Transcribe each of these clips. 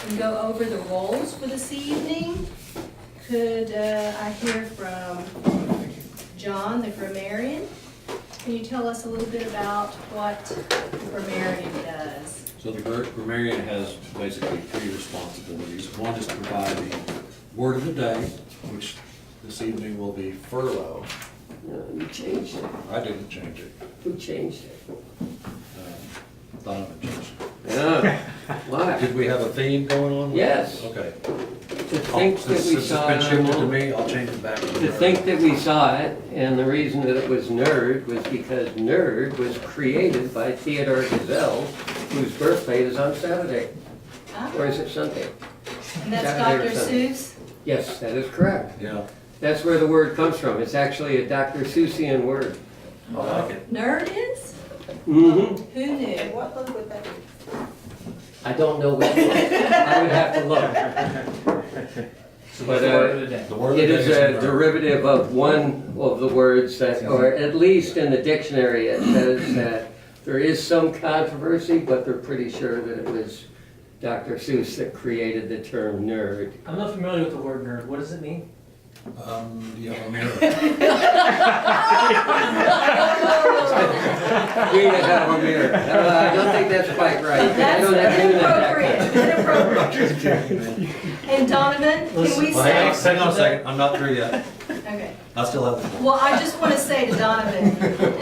and go over the roles for this evening. Could I hear from John, the grammarian? Can you tell us a little bit about what the grammarian does? So the grammarian has basically 3 responsibilities. One is to provide the word of the day, which this evening will be furlough. No, you changed it. I didn't change it. Who changed it? Donovan changed it. Yeah. Why? Did we have a theme going on? Yes. Okay. To think that we Since it's saw been it on shifted to one- me, I'll change it back to To nerd. think that we saw it, and the reason that it was nerd was because nerd was created by Theodore Gazelle, whose birthday is on Saturday. Ah, Or is it Sunday? and that's Saturday or Dr. Sunday. Seuss? Yes, that is correct. Yeah, That's where the word comes from. It's actually a Dr. Seussian word. I like it. Nerd is? Mm-hmm. Who knew? What book would that be? I don't know which one. I would have to look. But The word of the it day is a nerd. derivative of one of the words that, or at least in the dictionary, it says that there is some controversy, but they're pretty sure that it was Dr. Seuss that created the term nerd. I'm not familiar with the word nerd. What does it mean? Do you have a mirror? We have a mirror. I don't think that's quite right. I That's don't have internet inappropriate, access. inappropriate. And Donovan, can we Listen, Well, hang on, say? hang on a second, I'm not through yet. Okay. I still have the. Well, I just want to say to Donovan,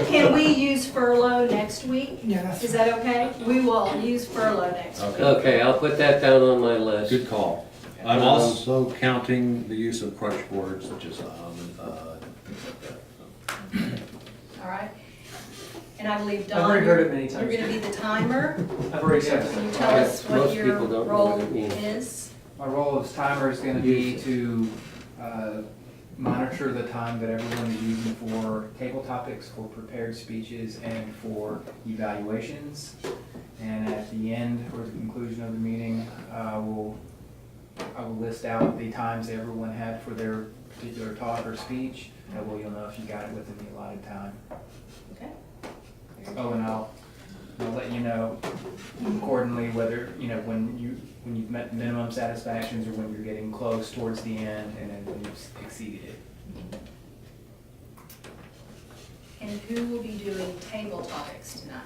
can we use furlough next week? Yeah, that's Is that okay? We will use furlough next week. Okay, Okay, I'll put that down on my list. good call. I'm also counting the use of crutch words such as, things like that. All right. And I believe I've Don, already heard it you're many times. going to be the timer. I've already said Can you it. tell us what Most your people don't know role what it means. is? My role as timer is gonna be to monitor the time that everyone is using for table topics, for prepared speeches, and for evaluations. And at the end, or the conclusion of the meeting, I will list out the times everyone had for their particular talk or speech. That way you'll know if you got it within the allotted time. Okay. Oh, and I'll let you know accordingly whether, when you've met minimum satisfactions or when you're getting close towards the end and then when you've exceeded it. And who will be doing table topics tonight?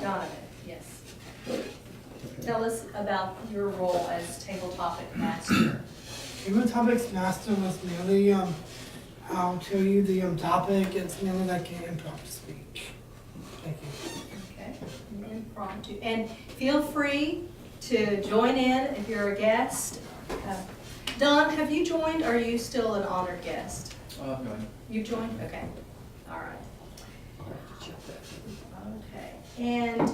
Donovan, yes. Tell us about your role as table topic master. Table Topics Master was merely, I'll tell you the topic, it's merely like an impromptu speech. Thank you. Okay, impromptu. And feel free to join in if you're a guest. Don, have you joined, or are you still an honored guest? Go ahead. You've joined? Okay, all right. Okay, and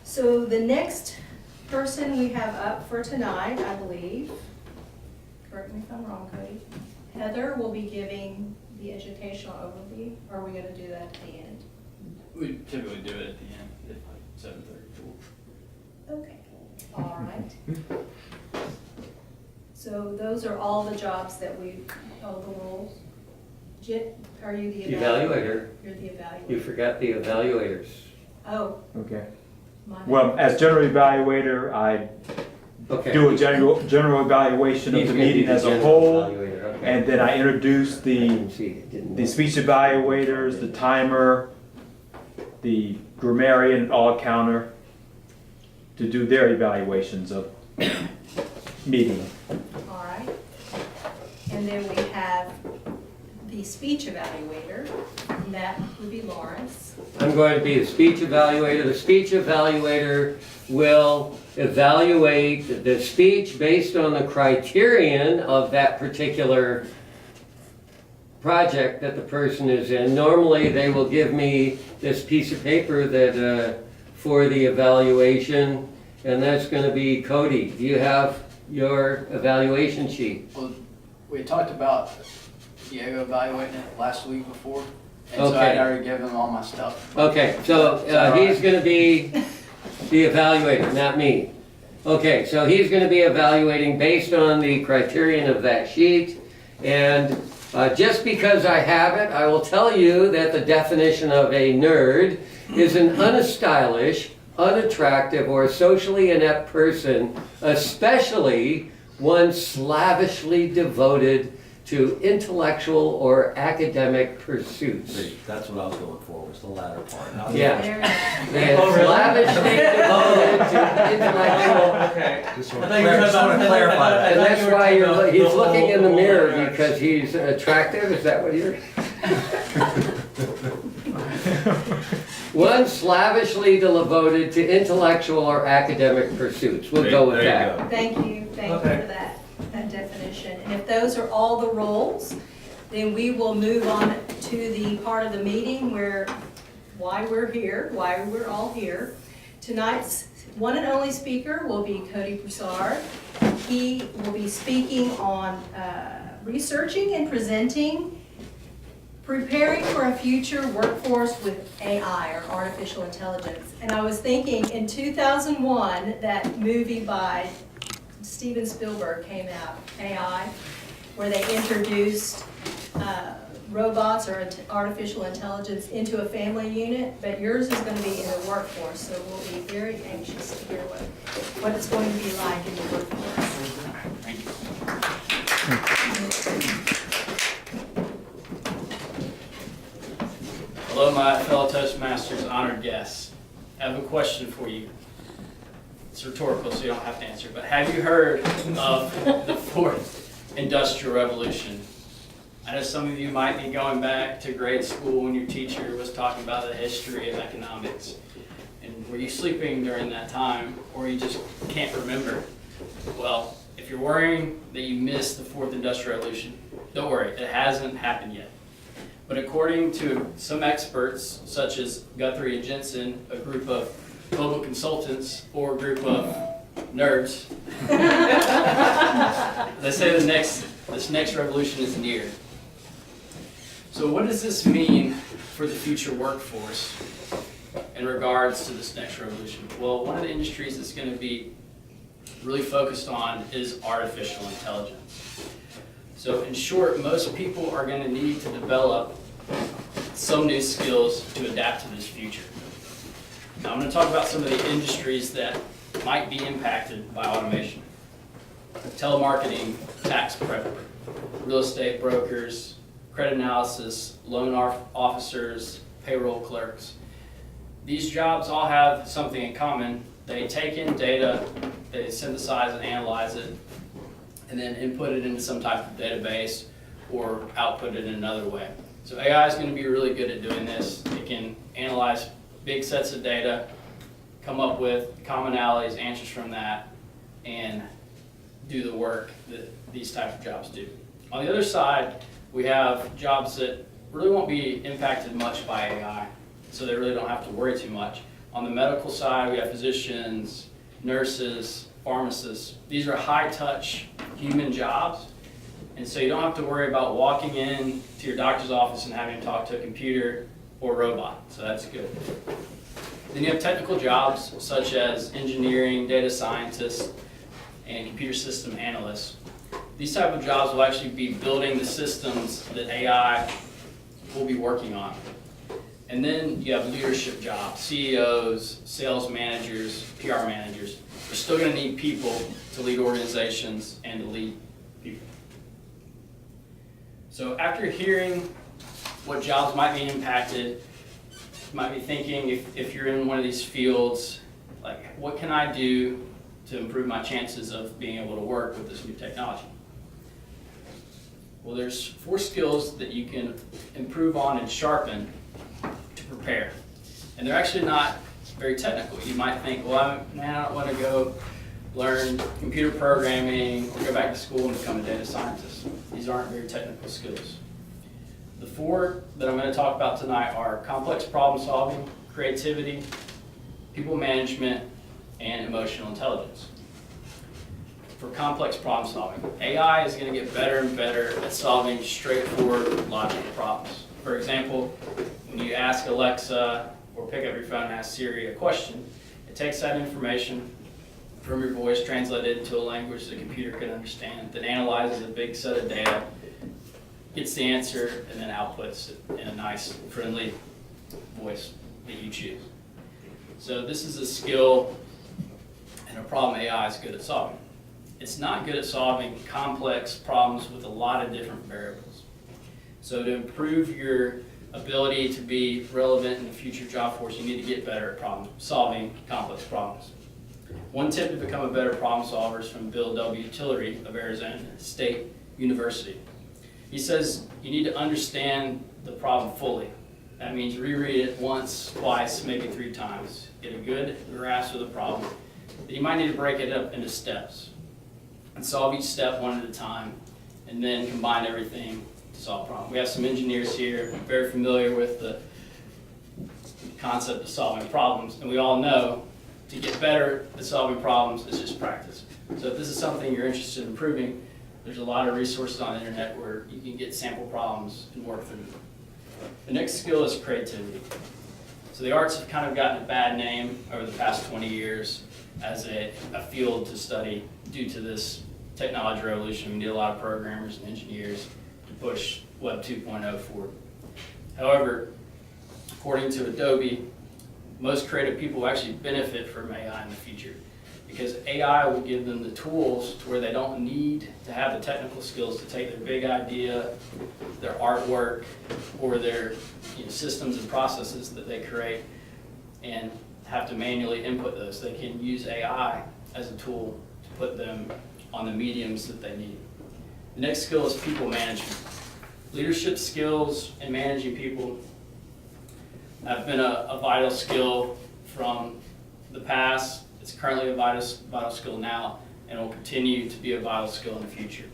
so the next person we have up for tonight, I believe, correct me if I'm wrong, Cody, Heather will be giving the educational overview. Or are we gonna do that at the end? We typically do it at the end, at like 7:30. Okay, all right. So those are all the jobs that we, oh, the roles. Jit, are you the Evaluator. You're the evaluator. You forgot the evaluators. Oh, Okay. my bad. Well, as general evaluator, I Okay. do a general evaluation of He's the gonna be meeting the as a general whole, evaluator, okay. and then I introduce I the didn't see it, didn't know. speech evaluators, the timer, the grammarian, all counter, to do their evaluations of meeting. All right. And then we have the speech evaluator, and that would be Lawrence. I'm going to be the speech evaluator. The speech evaluator will evaluate the speech based on the criterion of that particular project that the person is in. Normally, they will give me this piece of paper that for the evaluation, and that's going to be Cody. Do you have your evaluation sheet? Well, we talked about Diego evaluating it last week before, and so Okay. I'd already given him all my stuff. Okay, so he's going to be the evaluator, not me. Okay, so he's going to be evaluating based on the criterion of that sheet. And just because I have it, I will tell you that the definition of a nerd is an unstylish, unattractive, or socially inept person, especially one slavishly devoted to intellectual or academic pursuits. See, that's what I was going for, was the latter part. Yeah. There And slavishly devoted to intellectual. Okay. Just I want thought you were to talking- clarify that. And that's why he's the looking in the whole mirror marriage. because he's attractive, is that what you're? One slavishly devoted to intellectual or academic pursuits. We'll go with There you that. go. Thank you Okay. for that definition. And if those are all the roles, then we will move on to the part of the meeting why we're here, why we're all here. Tonight's one and only speaker will be Cody Broussard. He will be speaking on researching and presenting preparing for a future workforce with AI, or artificial intelligence. And I was thinking, in 2001, that movie by Steven Spielberg came out, AI, where they introduced robots or artificial intelligence into a family unit, but yours is going to be in the workforce, so we'll be very anxious to hear what it's going to be like in the workforce. Thank you. Hello, my fellow Toastmasters, honored guests. I have a question for you. It's rhetorical, so you don't have to answer, but have you heard of the fourth industrial revolution? I know some of you might be going back to grade school when your teacher was talking about the history of economics. And were you sleeping during that time, or you just can't remember? Well, if you're worrying that you missed the fourth industrial revolution, don't worry, it hasn't happened yet. But according to some experts, such as Guthrie and Jensen, a group of global consultants, or a group of nerds, they say this next revolution is near. So what does this mean for the future workforce in regards to this next revolution? Well, one of the industries that's going to be really focused on is artificial intelligence. So in short, most people are going to need to develop some new skills to adapt to this future. Now I'm going to talk about some of the industries that might be impacted by automation. Telemarketing, tax prep, real estate brokers, credit analysis, loan officers, payroll clerks. These jobs all have something in common. They take in data, they synthesize and analyze it, and then input it into some type of database or output it in another way. So AI is going to be really good at doing this. It can analyze big sets of data, come up with commonalities, answers from that, and do the work that these types of jobs do. On the other side, we have jobs that really won't be impacted much by AI, so they really don't have to worry too much. On the medical side, we have physicians, nurses, pharmacists. These are high-touch human jobs, and so you don't have to worry about walking in to your doctor's office and having to talk to a computer or robot, so that's good. Then you have technical jobs such as engineering, data scientists, and computer system analysts. These type of jobs will actually be building the systems that AI will be working on. And then you have leadership jobs, CEOs, sales managers, PR managers. We're still going to need people to lead organizations and to lead people. So after hearing what jobs might be impacted, you might be thinking, if you're in one of these fields, like, what can I do to improve my chances of being able to work with this new technology? Well, there's 4 skills that you can improve on and sharpen to prepare. And they're actually not very technical. You might think, well, I don't want to go learn computer programming or go back to school and become a data scientist. These aren't very technical skills. The 4 that I'm going to talk about tonight are complex problem solving, creativity, people management, and emotional intelligence. For complex problem solving, AI is going to get better and better at solving straightforward logical problems. For example, when you ask Alexa or pick up your phone and ask Siri a question, it takes that information from your voice, translated into a language the computer can understand, then analyzes a big set of data, gets the answer, and then outputs it in a nice, friendly voice that you choose. So this is a skill and a problem AI is good at solving. It's not good at solving complex problems with a lot of different variables. So to improve your ability to be relevant in the future job force, you need to get better at solving complex problems. One tip to become a better problem solver is from Bill W. Tillery of Arizona State University. He says you need to understand the problem fully. That means reread it once, twice, maybe 3 times. Get a good grasp of the problem. Then you might need to break it up into steps and solve each step one at a time, and then combine everything to solve a problem. We have some engineers here very familiar with the concept of solving problems, and we all know to get better at solving problems is just practice. So if this is something you're interested in improving, there's a lot of resources on the internet where you can get sample problems and work through them. The next skill is creativity. So the arts have kind of gotten a bad name over the past 20 years as a field to study due to this technology revolution. We need a lot of programmers and engineers to push Web 2.0 forward. However, according to Adobe, most creative people will actually benefit from AI in the future because AI will give them the tools to where they don't need to have the technical skills to take their big idea, their artwork, or their systems and processes that they create and have to manually input those. They can use AI as a tool to put them on the mediums that they need. The next skill is people management. Leadership skills and managing people have been a vital skill from the past. It's currently a vital skill now, and will continue to be a vital skill in the future.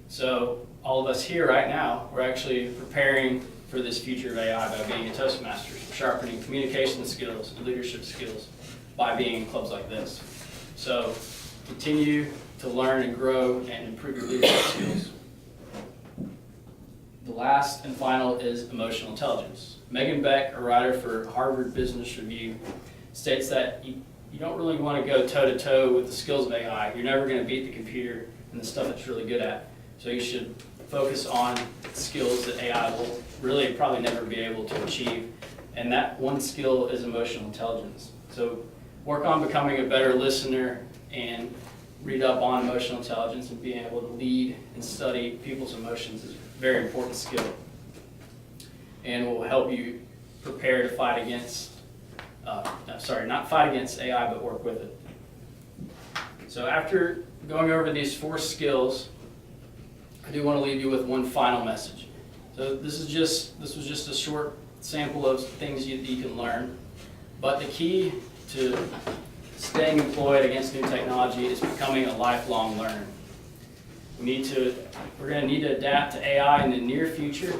So all of us here right now, we're actually preparing for this future of AI by being a Toastmasters, sharpening communication skills and leadership skills by being in clubs like this. So continue to learn and grow and improve your leadership skills. The last and final is emotional intelligence. Megan Beck, a writer for Harvard Business Review, states that you don't really want to go toe-to-toe with the skills of AI. You're never going to beat the computer and the stuff it's really good at. So you should focus on skills that AI will really probably never be able to achieve. And that one skill is emotional intelligence. So work on becoming a better listener and read up on emotional intelligence, and being able to lead and study people's emotions is a very important skill. And will help you prepare to fight against, not fight against AI, but work with it. So after going over these 4 skills, I do want to leave you with one final message. So this was just a short sample of things you can learn, but the key to staying employed against new technology is becoming a lifelong learner. We're going to need to adapt to AI in the near future,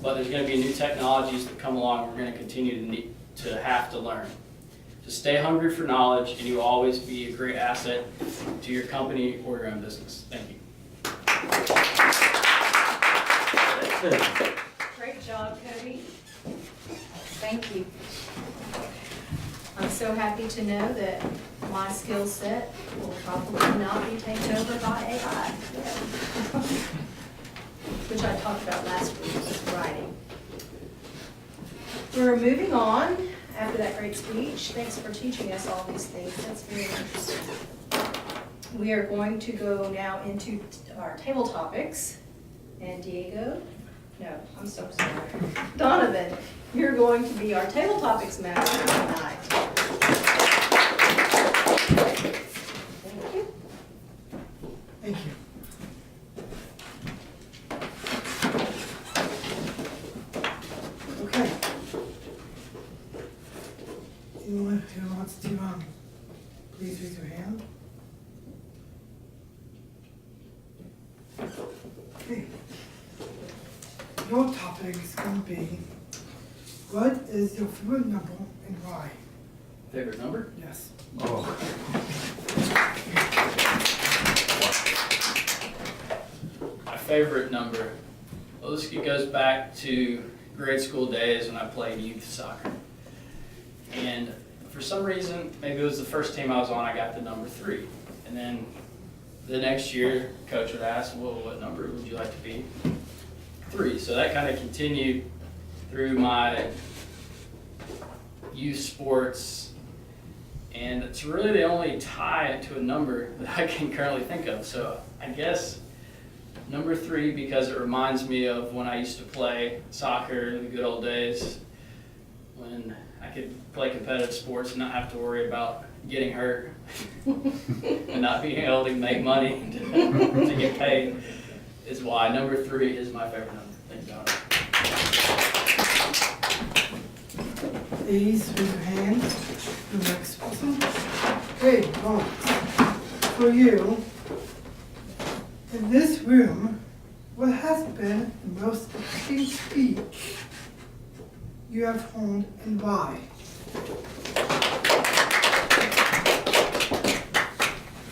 but there's going to be new technologies that come along. We're going to continue to have to learn. So stay hungry for knowledge, and you will always be a great asset to your company or your own business. Thank you. Great job, Cody. Thank you. I'm so happy to know that my skill set will probably not be taken over by AI. Which I talked about last week with writing. We're moving on after that great speech. Thanks for teaching us all these things. That's very interesting. We are going to go now into our table topics. And Diego, no, I'm so sorry. Donovan, you're going to be our table topics master tonight. Thank you. Thank you. Okay. Anyone who wants to, please raise your hand. Okay. Your topic is going to be, what is your favorite number and why? Favorite number? Yes. My favorite number, well, this goes back to grade school days when I played youth soccer. And for some reason, maybe it was the first team I was on, I got the number 3. And then the next year, coach would ask, well, what number would you like to be? 3. So that kind of continued through my youth sports And it's really the only tie to a number that I can currently think of. So I guess number 3, because it reminds me of when I used to play soccer in the good old days, when I could play competitive sports and not have to worry about getting hurt and not being able to make money to get paid, is why number 3 is my favorite number. Thank you, Donna. Please raise your hand. The next person. Okay, Lawrence. For you, in this room, what has been the most interesting speech you have heard and why?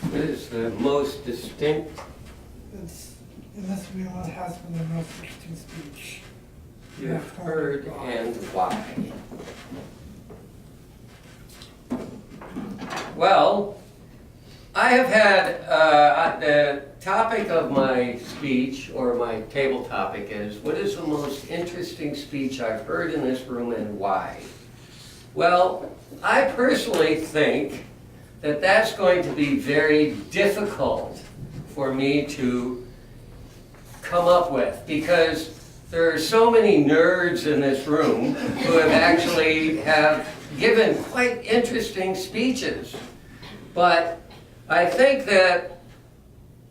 What is the most distinct It's in this room, what has been the most interesting speech you have heard and why? Well, I have had, the topic of my speech, or my table topic is, what is the most interesting speech I've heard in this room and why? Well, I personally think that that's going to be very difficult for me to come up with, because there are so many nerds in this room who have given quite interesting speeches. But I think that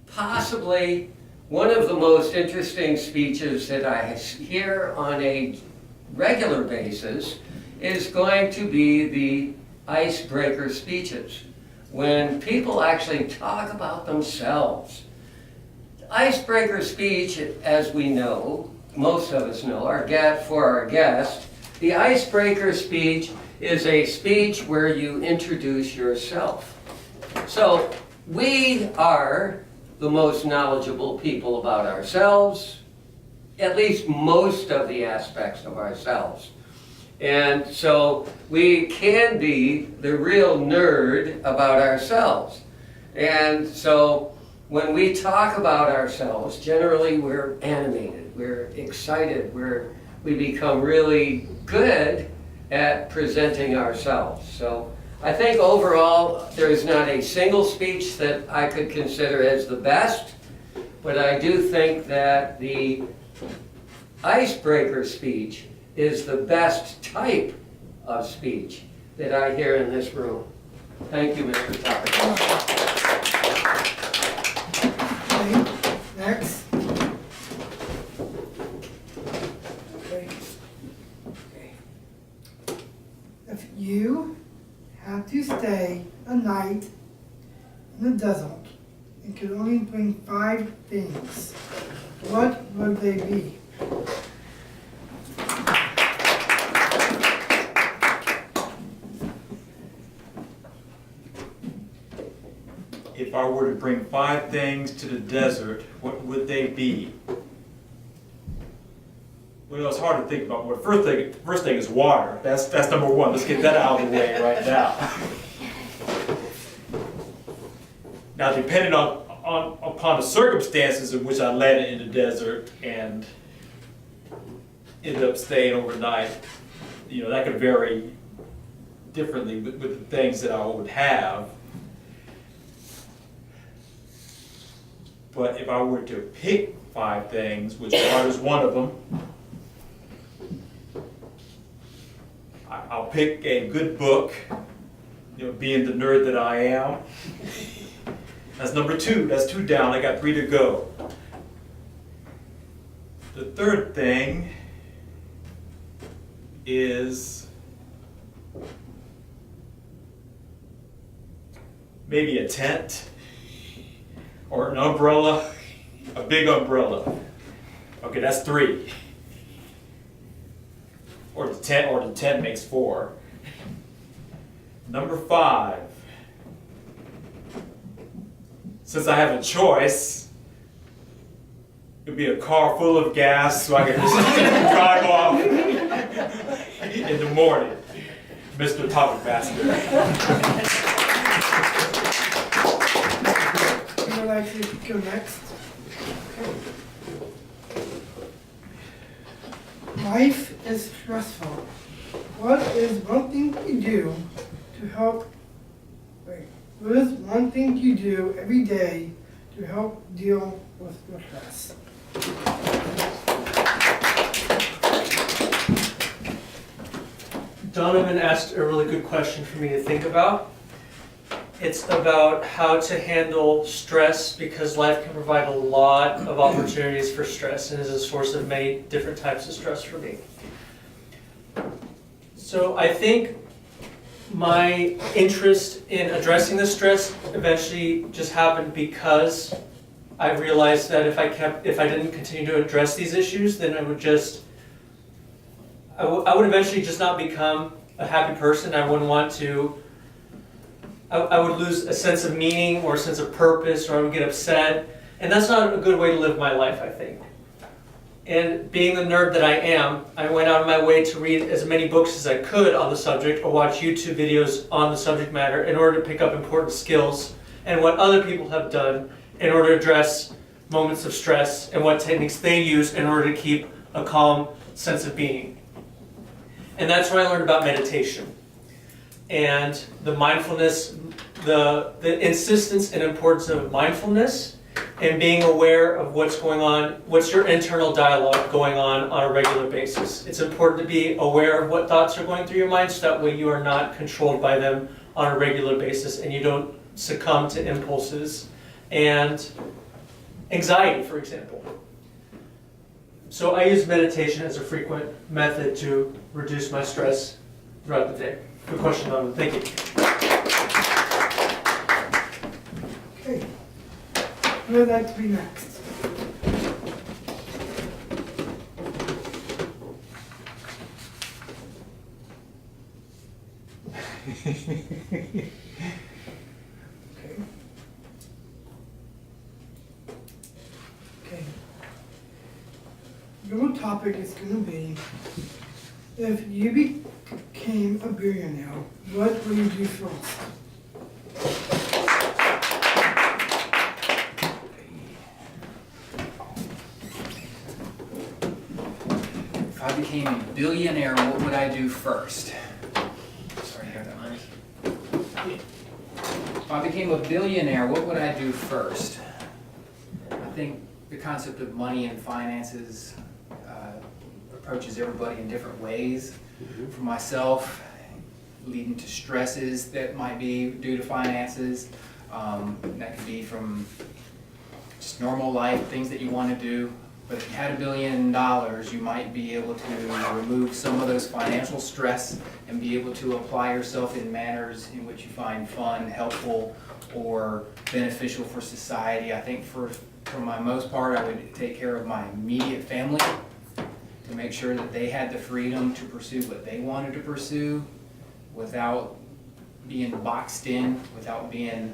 possibly one of the most interesting speeches that I hear on a regular basis is going to be the icebreaker speeches, when people actually talk about themselves. The icebreaker speech, as we know, most of us know, for our guest, the icebreaker speech is a speech where you introduce yourself. So we are the most knowledgeable people about ourselves, at least most of the aspects of ourselves. And so we can be the real nerd about ourselves. And so when we talk about ourselves, generally we're animated, we're excited, we become really good at presenting ourselves. So I think overall there is not a single speech that I could consider as the best, but I do think that the icebreaker speech is the best type of speech that I hear in this room. Thank you, Mr. Topic. Okay, next. Okay. If you had to stay a night in the desert and could only bring 5 things, what would they be? If I were to bring 5 things to the desert, what would they be? Well, it's hard to think about. Well, first thing is water. That's number 1. Let's get that out of the way right now. Now, depending upon the circumstances in which I landed in the desert and ended up staying overnight, that could vary differently with the things that I would have. But if I were to pick 5 things, which water is one of them, I'll pick a good book, being the nerd that I am. That's number 2. That's 2 down. I got 3 to go. The third thing is maybe a tent or an umbrella, a big umbrella. Okay, that's 3. Or the tent makes 4. Number 5. Since I have a choice, it'd be a car full of gas so I can just drive off in the morning. Mr. Topic Master. Would you like to go next? Life is stressful. What is one thing you do to help What is one thing you do every day to help deal with your stress? Donovan asked a really good question for me to think about. It's about how to handle stress, because life can provide a lot of opportunities for stress and is a source of many different types of stress for me. So I think my interest in addressing the stress eventually just happened because I realized that if I didn't continue to address these issues, then I would eventually just not become a happy person. I wouldn't want to. I would lose a sense of meaning or a sense of purpose, or I would get upset, and that's not a good way to live my life, I think. And being the nerd that I am, I went out of my way to read as many books as I could on the subject, or watch YouTube videos on the subject matter in order to pick up important skills and what other people have done in order to address moments of stress and what techniques they use in order to keep a calm sense of being. And that's where I learned about meditation and the mindfulness, the insistence and importance of mindfulness and being aware of what's going on, what's your internal dialogue going on a regular basis. It's important to be aware of what thoughts are going through your mind, so that way you are not controlled by them on a regular basis and you don't succumb to impulses and anxiety, for example. So I use meditation as a frequent method to reduce my stress throughout the day. Good question, Donovan. Thank you. Okay. Who would like to be next? Okay. Okay. Your topic is going to be, if you became a billionaire, what would you do first? If I became a billionaire, what would I do first? Sorry, I have that mic. If I became a billionaire, what would I do first? I think the concept of money and finances approaches everybody in different ways. For myself, leading to stresses that might be due to finances. That could be from just normal life, things that you want to do. But if you had $1 billion, you might be able to remove some of those financial stress and be able to apply yourself in manners in which you find fun, helpful, or beneficial for society. I think for my most part, I would take care of my immediate family to make sure that they had the freedom to pursue what they wanted to pursue without being boxed in, without being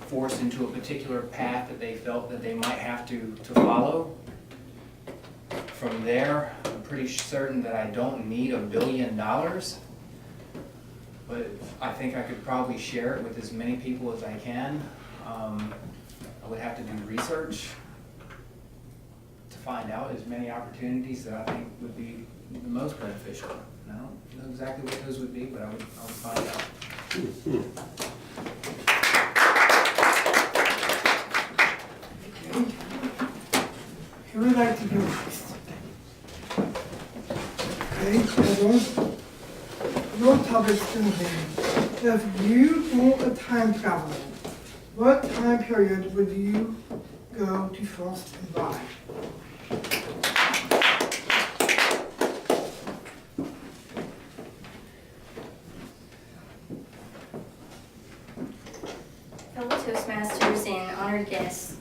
forced into a particular path that they felt that they might have to follow. From there, I'm pretty certain that I don't need $1 billion, but I think I could probably share it with as many people as I can. I would have to do research to find out as many opportunities that I think would be the most beneficial. And I don't know exactly what those would be, but I would find out. Who would like to go next? Okay, everyone. Your topic's going to be, if you were a time traveler, what time period would you go to first and why? Fellow Toastmasters and honored guests,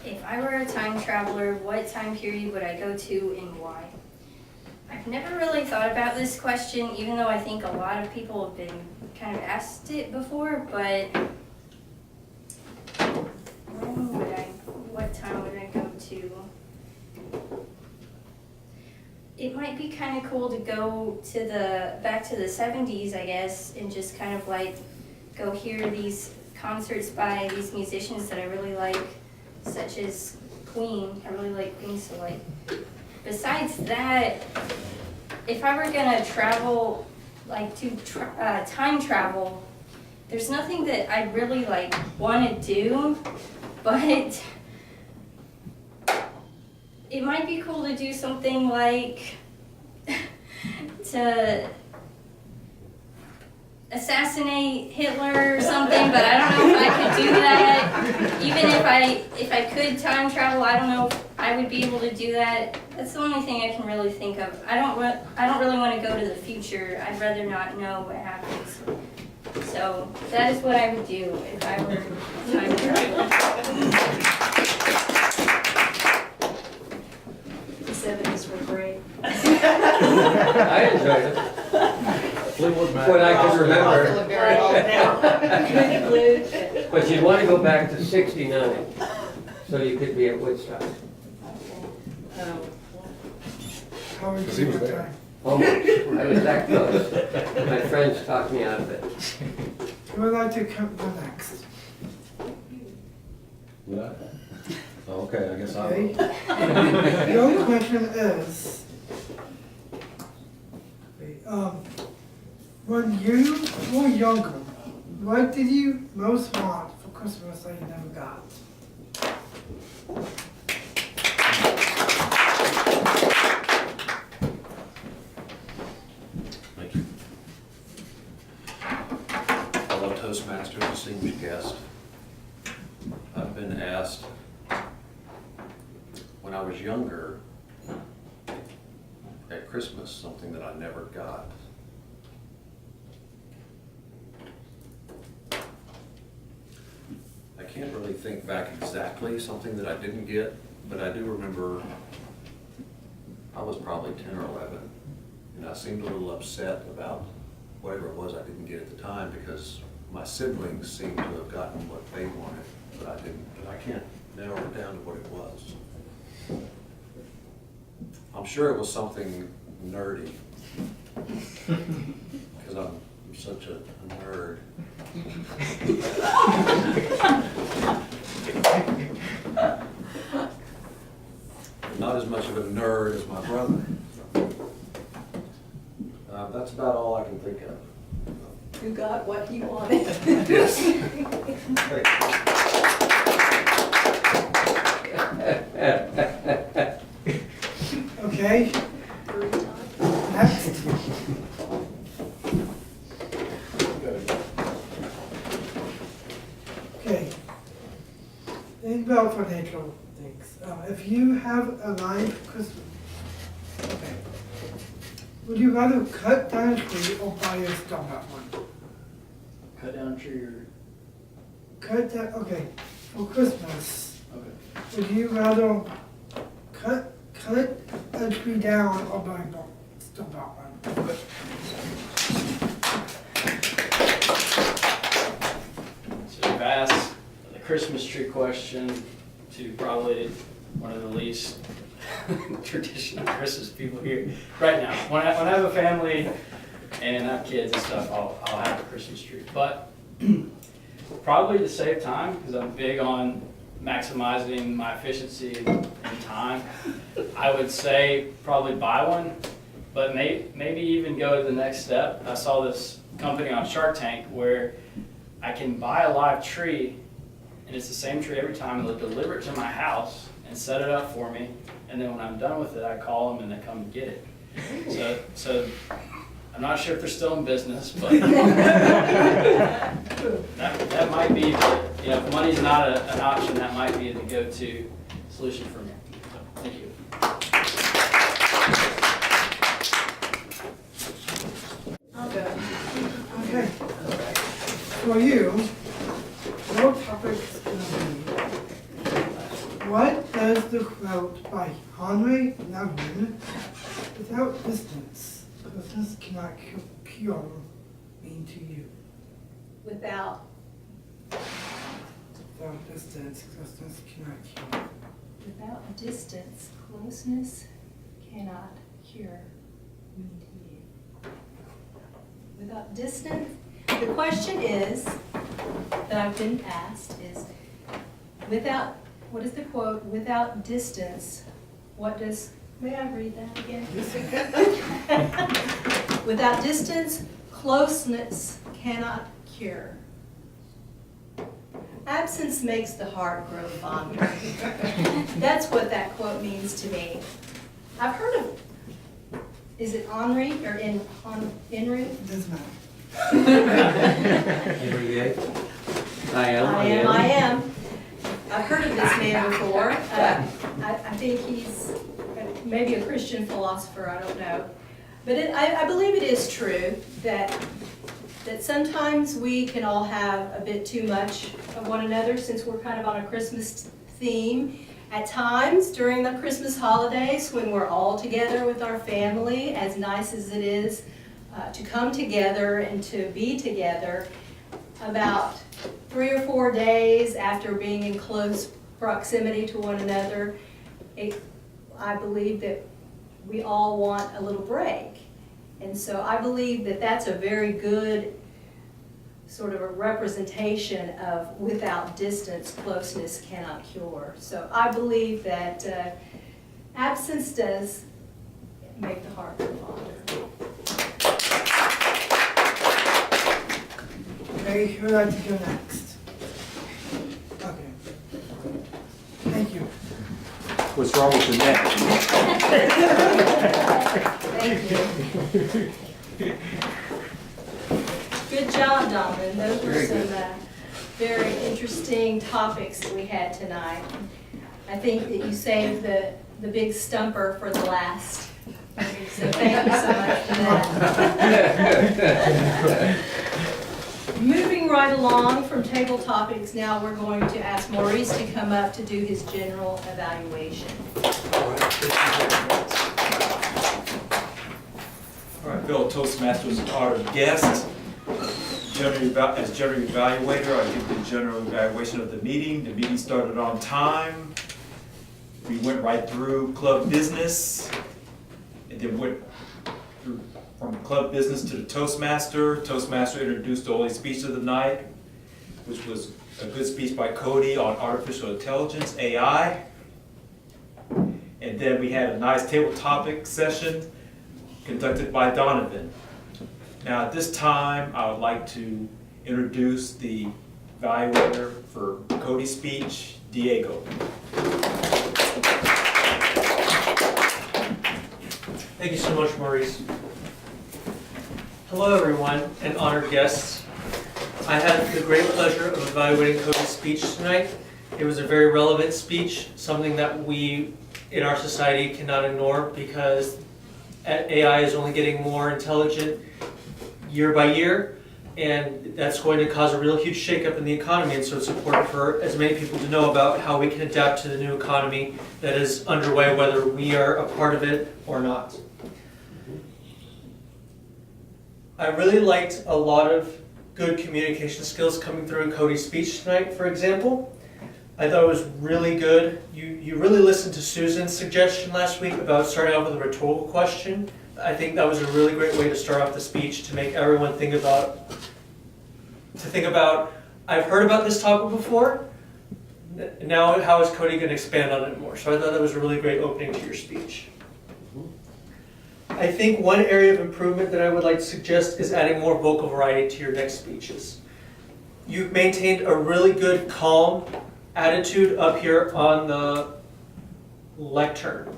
if I were a time traveler, what time period would I go to and why? I've never really thought about this question, even though I think a lot of people have been kind of asked it before, but what time would I go to? It might be kind of cool to go to back to the 70s, I guess, and just kind of like go hear these concerts by these musicians that I really like, such as Queen. I really like Queen, so like, besides that, if I were gonna travel, like do time travel, there's nothing that I really like want to do, but it might be cool to do something like to assassinate Hitler or something, but I don't know if I could do that. Even if I could time travel, I don't know if I would be able to do that. That's the only thing I can really think of. I don't really want to go to the future. I'd rather not know what happens. So that is what I would do if I were time traveling. The 70s were great. I enjoyed it. What I can remember. But you'd want to go back to 69, so you could be at Woodstock. How would Because you he was do there. that? Almost. I was that close. My friends talked me out of it. Who would like to come next? Okay, I guess I Okay. will. Your question is, when you were younger, what did you most want for Christmas that you never got? Thank you. Hello, Toastmasters, distinguished guest. I've been asked when I was younger at Christmas something that I never got. I can't really think back exactly something that I didn't get, but I do remember I was probably 10 or 11, and I seemed a little upset about whatever it was I didn't get at the time because my siblings seemed to have gotten what they wanted, but I didn't. But I can't narrow it down to what it was. I'm sure it was something nerdy, because I'm such a nerd. Not as much of a nerd as my brother. That's about all I can think of. Who got what he wanted. Yes. Okay, next. Okay. Think about financial things. If you have a line for Christmas, okay. Would you rather cut down a tree or buy a stump out one? Cut down a tree or, Cut down, okay, for Christmas, okay. would you rather cut a tree down or buy a stump out one? So you've asked the Christmas tree question to probably one of the least traditional Christmas people here right now. When I have a family and have kids and stuff, I'll have a Christmas tree. But probably to save time, because I'm big on maximizing my efficiency and time, I would say probably buy one, but maybe even go to the next step. I saw this company on Shark Tank where I can buy a live tree, and it's the same tree every time, and they'll deliver it to my house and set it up for me, and then when I'm done with it, I call them and they come and get it. So I'm not sure if they're still in business, but that might be, if money's not an option, that might be the go-to solution for me. So, thank you. I'll go. Okay. For you, your topic is going to be, what does the quote by Henry Nevin, without distance, Christmas cannot cure, mean to you? Without Without distance, Christmas cannot cure. Without distance, closeness cannot cure me to you. Without distance, the question is, that I've been asked is, without, what is the quote? Without distance, what does, may I read that again? Without distance, closeness cannot cure. absence makes the heart grow fonder. That's what that quote means to me. I've heard of, is it Henri or Henry? Doesn't matter. Henry VIII. I am. I am. I've heard of this man before. I think he's maybe a Christian philosopher, I don't know. But I believe it is true that sometimes we can all have a bit too much of one another, since we're kind of on a Christmas theme. At times during the Christmas holidays, when we're all together with our family, as nice as it is to come together and to be together, about 3 or 4 days after being in close proximity to one another, I believe that we all want a little break. And so I believe that that's a very good sort of a representation of without distance, closeness cannot cure. So I believe that absence does make the heart grow fonder. Okay, who would like to go next? Okay. Thank you. What's wrong with the neck? Thank you. Good job, Donovan. Those were Very some good. very interesting topics that we had tonight. I think that you saved the big stumper for the last. So thank you so much for that. Moving right along from table topics, now we're going to ask Maurice to come up to do his general evaluation. All right, fellow Toastmasters and honored guests. As general evaluator, I give the general evaluation of the meeting. The meeting started on time. We went right through club business, and then went through from club business to the Toastmaster. Toastmaster introduced the only speech of the night, which was a good speech by Cody on artificial intelligence, AI. And then we had a nice table topic session conducted by Donovan. Now at this time, I would like to introduce the evaluator for Cody's speech, Diego. Thank you so much, Maurice. Hello, everyone, and honored guests. I had the great pleasure of evaluating Cody's speech tonight. It was a very relevant speech, something that we in our society cannot ignore, because AI is only getting more intelligent year by year, and that's going to cause a real huge shakeup in the economy. And so it's important for as many people to know about how we can adapt to the new economy that is underway, whether we are a part of it or not. I really liked a lot of good communication skills coming through in Cody's speech tonight, for example. I thought it was really good. You really listened to Susan's suggestion last week about starting off with a rhetorical question. I think that was a really great way to start off the speech, to make everyone think about, I've heard about this topic before, now how is Cody going to expand on it more? So I thought that was a really great opening to your speech. I think one area of improvement that I would like to suggest is adding more vocal variety to your next speeches. You've maintained a really good, calm attitude up here on the lectern.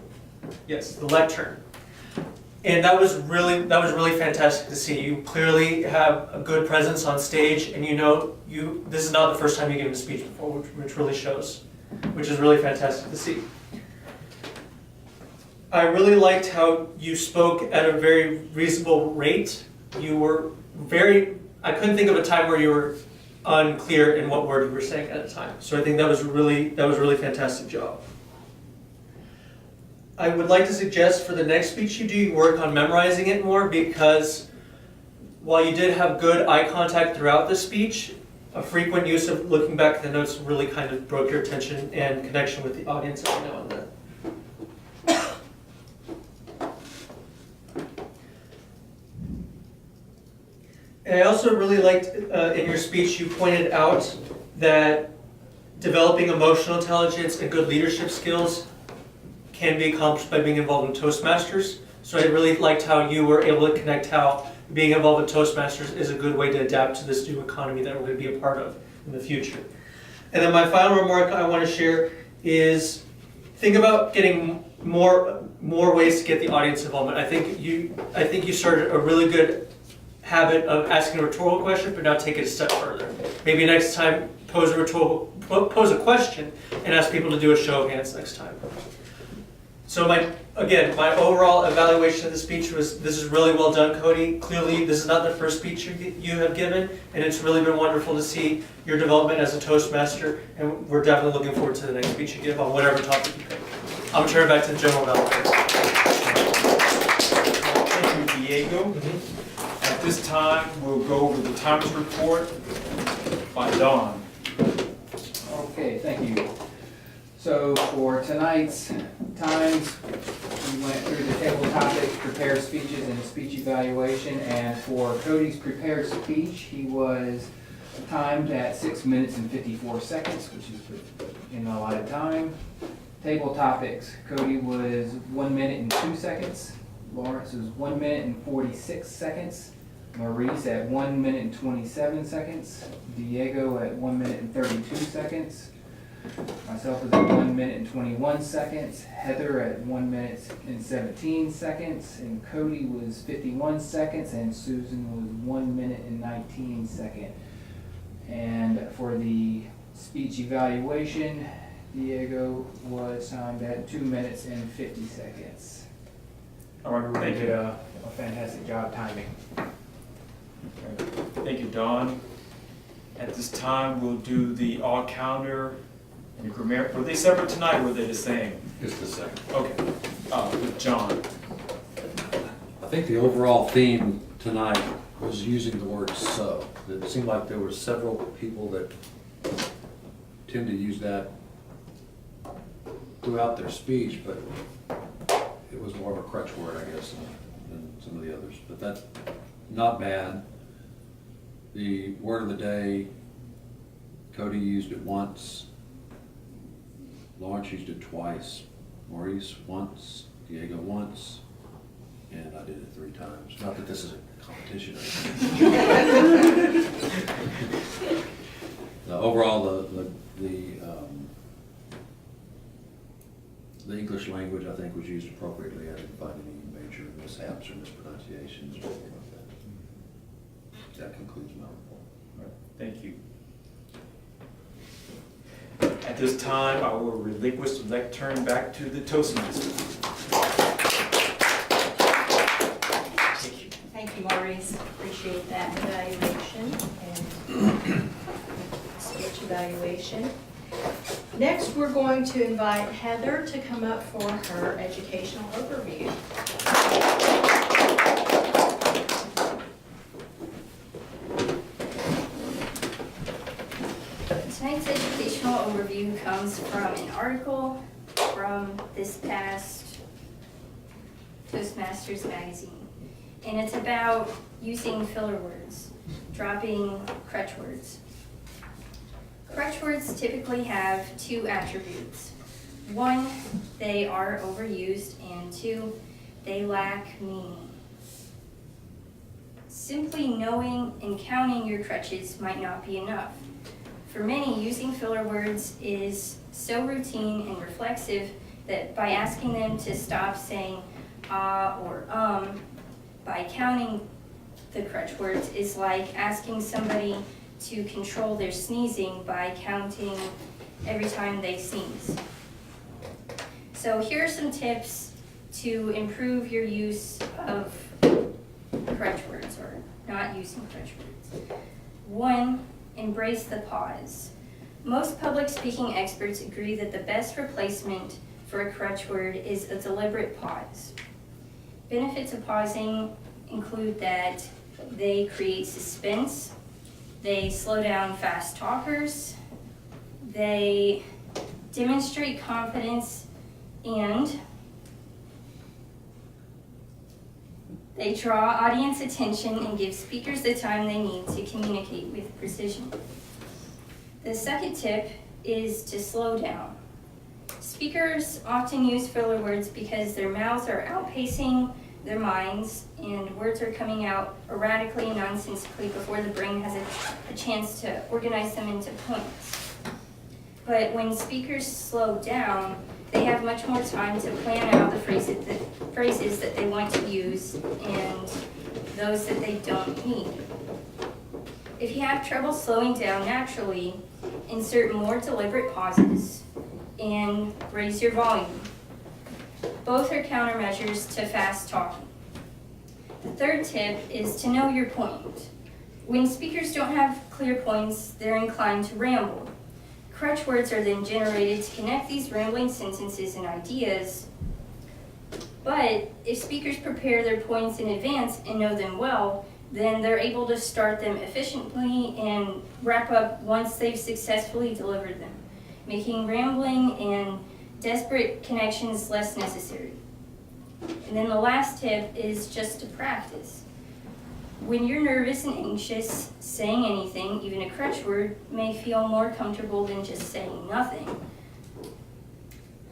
Yes, the lectern. And that was really fantastic to see. You clearly have a good presence on stage, and this is not the first time you've given a speech before, which really shows, which is really fantastic to see. I really liked how you spoke at a very reasonable rate. I couldn't think of a time where you were unclear in what word you were saying at a time. So I think that was a really fantastic job. I would like to suggest for the next speech you work on memorizing it more, because while you did have good eye contact throughout the speech, a frequent use of looking back at the notes really kind of broke your attention and connection with the audience every now and then. And I also really liked in your speech you pointed out that developing emotional intelligence and good leadership skills can be accomplished by being involved in Toastmasters. So I really liked how you were able to connect how being involved in Toastmasters is a good way to adapt to this new economy that we're going to be a part of in the future. And then my final remark I want to share is think about getting more ways to get the audience involvement. I think you started a really good habit of asking a rhetorical question, but now take it a step further. Maybe next time pose a question and ask people to do a show of hands next time. So my overall evaluation of the speech was, this is really well done, Cody. Clearly, this is not the first speech you have given, and it's really been wonderful to see your development as a Toastmaster, and we're definitely looking forward to the next speech you give on whatever topic you pick. I'm gonna turn it back to the general evaluator. Thank you, Diego. At this time, we'll go over the times report by Dawn. Okay, thank you. So for tonight's times, we went through the table topics, prepared speeches, and a speech evaluation. And for Cody's prepared speech, he was timed at 6 minutes and 54 seconds, which is in a lot of time. Table topics, Cody was 1 minute and 2 seconds. Lawrence was 1 minute and 46 seconds. Maurice at 1 minute and 27 seconds. Diego at 1 minute and 32 seconds. Myself was at 1 minute and 21 seconds. Heather at 1 minute and 17 seconds. And Cody was 51 seconds. And Susan was 1 minute and 19 seconds. And for the speech evaluation, Diego was timed at 2 minutes and 50 seconds. All right, They thank did you. a fantastic job timing. Thank you, Dawn. At this time, we'll do the all counter and the grammar. Were they separate tonight or were they the same? It's the second. Okay, with John. I think the overall theme tonight was using the word so. It seemed like there were several people that tend to use that throughout their speech, but it was more of a crutch word, I guess, than some of the others. But that's not bad. The word of the day, Cody used it once. Lawrence used it twice. Maurice once. Diego once. And I did it 3 times. Not that this is a competition. Overall, the English language, I think, was used appropriately. I didn't find any major mishaps or mispronunciations or anything like that. That concludes my report. All right, thank you. At this time, I will relinquish the lectern back to the Toastmasters. Thank you. Thank you, Maurice. Appreciate that evaluation and speech evaluation. Next, we're going to invite Heather to come up for her educational overview. Tonight's educational overview comes from an article from this past Toastmasters magazine. And it's about using filler words, dropping crutch words. Crutch words typically have 2 attributes. 1, they are overused, and 2, they lack meaning. Simply knowing and counting your crutches might not be enough. For many, using filler words is so routine and reflexive that by asking them to stop saying or by counting the crutch words is like asking somebody to control their sneezing by counting every time they sneeze. So here are some tips to improve your use of crutch words or not using crutch words. 1, embrace the pause. Most public speaking experts agree that the best replacement for a crutch word is a deliberate pause. Benefits of pausing include that they create suspense, they slow down fast talkers, they demonstrate confidence, and they draw audience attention and give speakers the time they need to communicate with precision. The second tip is to slow down. Speakers often use filler words because their mouths are outpacing their minds and words are coming out erratically and nonsensically before the brain has a chance to organize them into points. But when speakers slow down, they have much more time to plan out the phrases that they want to use and those that they don't need. If you have trouble slowing down naturally, insert more deliberate pauses and raise your volume. Both are countermeasures to fast talking. The third tip is to know your point. When speakers don't have clear points, they're inclined to ramble. Crutch words are then generated to connect these rambling sentences and ideas. But if speakers prepare their points in advance and know them well, then they're able to start them efficiently and wrap up once they've successfully delivered them, making rambling and desperate connections less necessary. And then the last tip is just to practice. When you're nervous and anxious, saying anything, even a crutch word, may feel more comfortable than just saying nothing.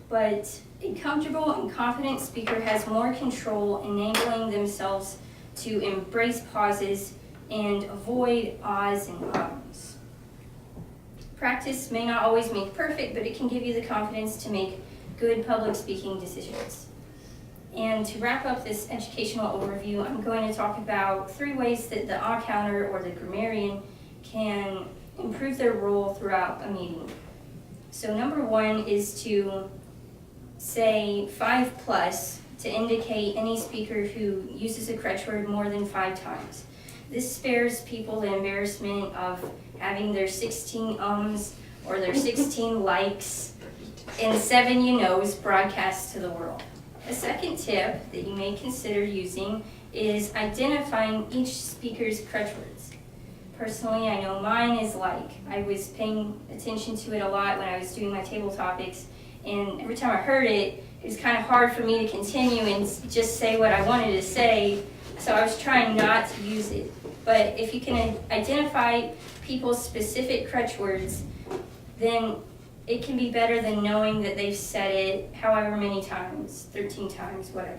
But a comfortable and confident speaker has more control, enabling themselves to embrace pauses and avoid ahs and ums. Practice may not always make perfect, but it can give you the confidence to make good public speaking decisions. And to wrap up this educational overview, I'm going to talk about 3 ways that the ah counter or the grammarian can improve their role throughout a meeting. So number 1 is to say 5+ to indicate any speaker who uses a crutch word more than 5 times. This spares people the embarrassment of having their 16 ums or their 16 likes and 7 you knows broadcast to the world. A second tip that you may consider using is identifying each speaker's crutch words. Personally, I know mine is like. I was paying attention to it a lot when I was doing my table topics, and every time I heard it, it was kind of hard for me to continue and just say what I wanted to say, so I was trying not to use it. But if you can identify people's specific crutch words, then it can be better than knowing that they've said it however many times, 13 times, whatever.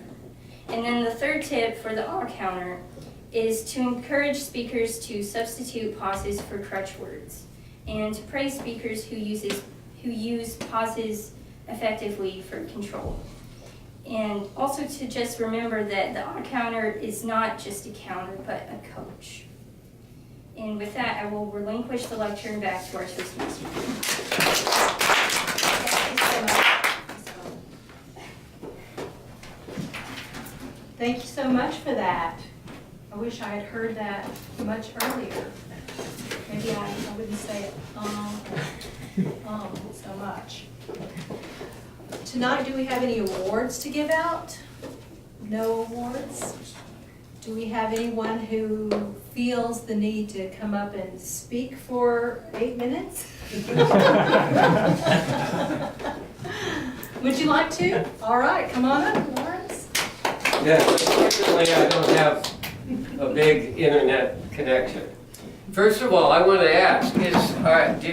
And then the third tip for the ah counter is to encourage speakers to substitute pauses for crutch words and to praise speakers who use pauses effectively for control. And also to just remember that the ah counter is not just a counter, but a coach. And with that, I will relinquish the lecture and back to our Toastmaster. Thank you so much for that. I wish I had heard that much earlier. Maybe I wouldn't say it so much. Tonight, do we have any awards to give out? No awards? Do we have anyone who feels the need to come up and speak for 8 minutes? Would you like to? All right, come on up, Lawrence. Yeah, unfortunately, I don't have a big internet connection. First of all, I want to ask,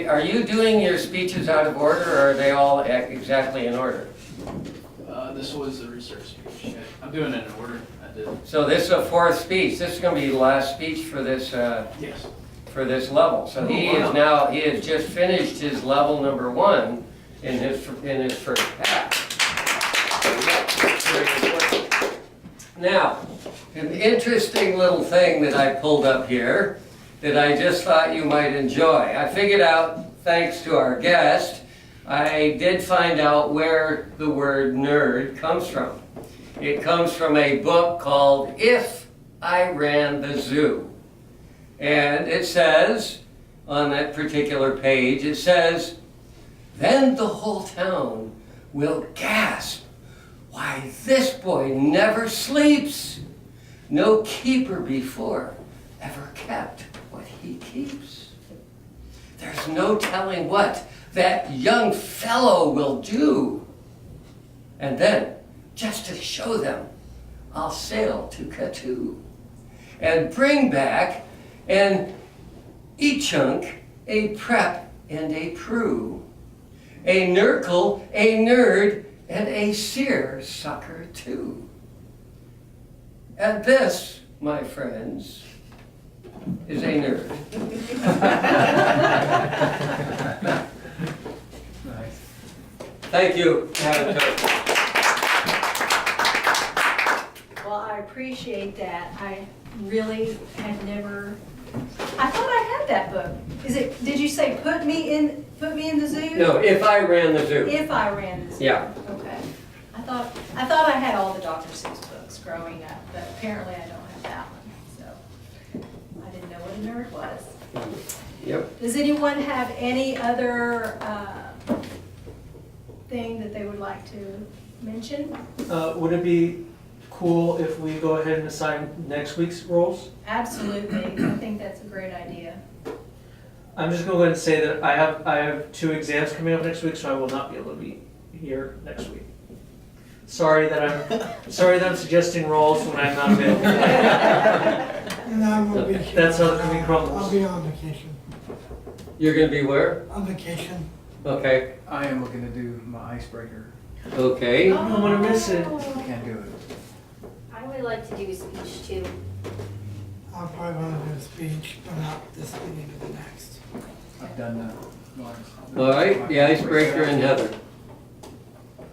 are you doing your speeches out of order, or are they all exactly in order? This was a research speech. I'm doing it in order. I did. So this is a 4th speech. This is going to be the last speech for this Yes. for this level. So he has just finished his level number 1 in his first pass. Now, an interesting little thing that I pulled up here that I just thought you might enjoy. I figured out, thanks to our guest, I did find out where the word nerd comes from. It comes from a book called If I Ran the Zoo. And it says, on that particular page, it says, then the whole town will gasp, why this boy never sleeps. No keeper before ever kept what he keeps. There's no telling what that young fellow will do. And then, just to show them, I'll sail to Katu and bring back an e-chunk, a prep, and a prue, a nurgle, a nerd, and a seersucker too. And this, my friends, is a nerd. Thank you, Madam Coach. Well, I appreciate that. I really had never, I thought I had that book. Did you say put me in the zoo? No, if I ran the zoo. If I ran the zoo. Yeah. Okay. I thought I had all the Dr. Seuss books growing up, but apparently I don't have that one, so I didn't know what a nerd was. Yep. Does anyone have any other thing that they would like to mention? Would it be cool if we go ahead and assign next week's roles? Absolutely. I think that's a great idea. I'm just gonna go ahead and say that I have 2 exams coming up next week, so I will not be able to be here next week. Sorry that I'm suggesting roles when I'm not available. And I will be. That's how the cookie I'll crumbles. be on vacation. You're gonna be where? On vacation. Okay, I am looking to do my icebreaker. okay. I don't wanna miss it. Can't do it. I would like to do a speech too. I'll probably want to do a speech, but not this meeting, but the next. I've done the. All right, the icebreaker and Heather.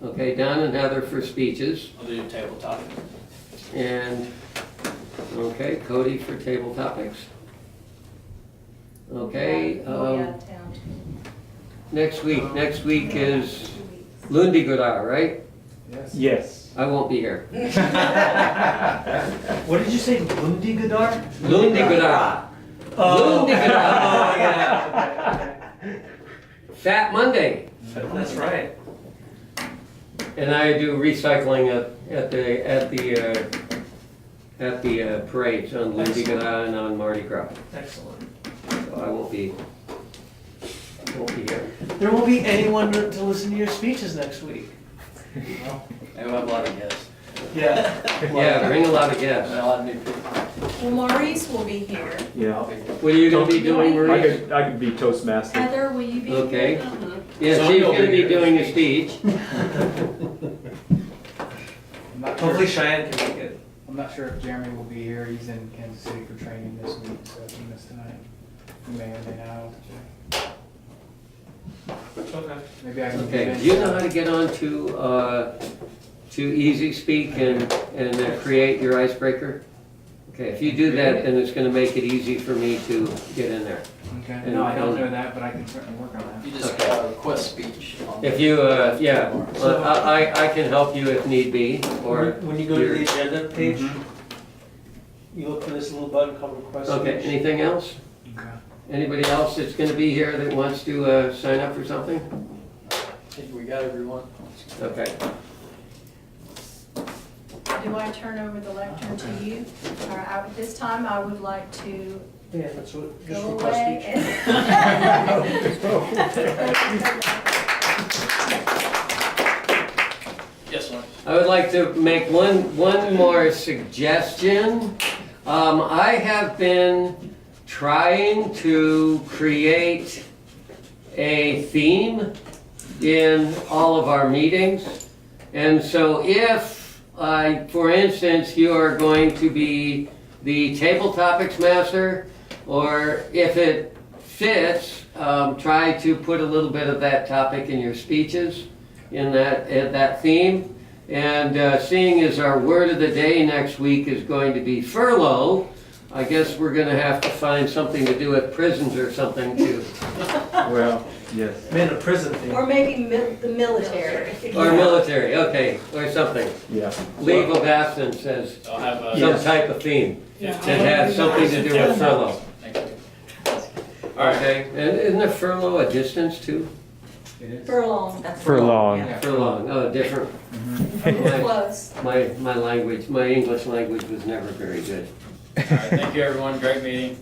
Okay, Don and Heather for speeches. I'll do table topic. And, okay, Cody for table topics. Okay, We'll be out of town. next week is Lundigodar, right? Yes. Yes. I won't be here. What did you say, Lundigodar? Lundigodar. Oh, Lundigodar. oh, yeah. Fat Monday. That's right. And I do recycling at the parades on Lundigodar and on Mardi Gras. Excellent. So I won't be here. There won't be anyone to listen to your speeches next week. And we'll have a lot of guests. Yeah. Yeah, bring a lot of And guests. a lot of new people. Well, Maurice will be here. Yeah. I'll be here. What are you gonna be doing, I Maurice? could be Toastmaster. Heather, will you be here? Okay. Yeah, she's gonna be doing a speech. I'm not Hopefully sure, Cheyenne can make it. I'm not sure if Jeremy will be here. He's in Kansas City for training this week, so if he missed tonight, he may or may not. I'll have to check. Okay. Maybe I can. Okay, do you know how to get on to Easy Speak and create your icebreaker? Okay, if you do that, then it's gonna make it easy for me to get in there. Okay, no, I don't know that, but I can certainly work on that. You just request speech. on If the- you, yeah, I can help you if need be, or. When you go to the you're- agenda page, Mhm. you look for this little button called request Okay, speech. anything else? Okay. Anybody else that's gonna be here that wants to, sign up for something? I think we got everyone. Okay. Do I turn over the lectern to you? Or at this time, I would like to Yeah, that's what, just go request away speech. Yes, Lawrence. I would like to make one more suggestion. I have been trying to create a theme in all of our meetings. And so if, for instance, you are going to be the table topics master, or if it fits, try to put a little bit of that topic in your speeches, in that theme. And seeing as our word of the day next week is going to be furlough, I guess we're gonna have to find something to do with prisons or something too. Well, yes. Man, a prison thing. Or maybe the military. Or military, okay, or something. Yeah. Leave of absence as I'll have a. some type of theme that has something to do with furlough. Thank you. Okay, and isn't a furlough a distance too? It is. Furlong. Furlong. Yeah. Furlong, oh, different. Close. My language, my English language was never very good. All right, thank you, everyone. Great meeting.